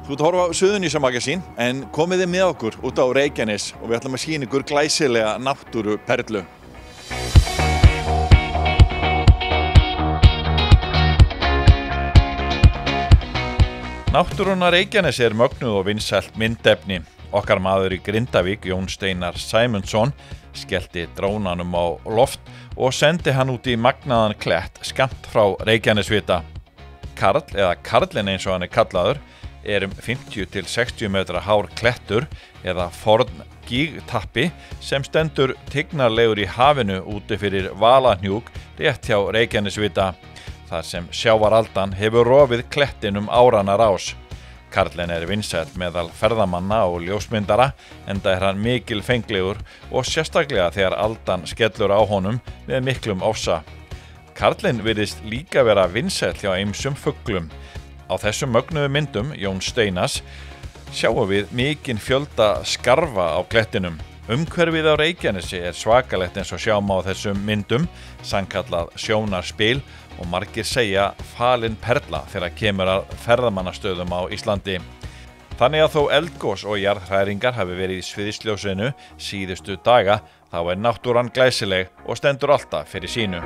Þú ert að horfa á Suðurnesja Magasín en komið þið með okkur út á Reykjanes og við ætlum að sýna ykkur glæsilega náttúruperlu. Náttúran á Reykjanesi mögnuð og vinsælt myndefni. Okkar maður í Grindavík, Jón Steinar Sæmundsson, skellti drónanum á loft og sendi hann út í magnaðan klett skammt frá Reykjanesvita. Karl, eða Karlinn eins og hann kallaður, er 50 til 60 metra hár klettur eða forn gígtappi sem stendur tignarlegur í hafinu úti fyrir Valahnjúk rétt hjá Reykjanesvita, þar sem sjávaraldan hefur rofið klettinum áranna rás. Karlinn er vinsæll meðal ferðamanna og ljósmyndara, enda er hann mikilfenglegur og sérstaklega þegar aldan skellur á honum með miklum ofsa. Karlinn virðist líka vera vinsæll hjá ýmsum fuglum. Á þessum mögnuðu myndum Jóns Steinars sjáum við mikinn fjölda skarfa á klettinum. Umhverfið á Reykjanesi er svakalegt eins og sjá má á þessum myndum, sannkallað sjónarspil og margir segja falin perla þegar kemur að ferðamannastöðum á Íslandi. Þannig að þó eldgos og jarðhræringar hafi verið í sviðsljósinu síðustu daga, þá er náttúran glæsileg og stendur alltaf fyrir sínu.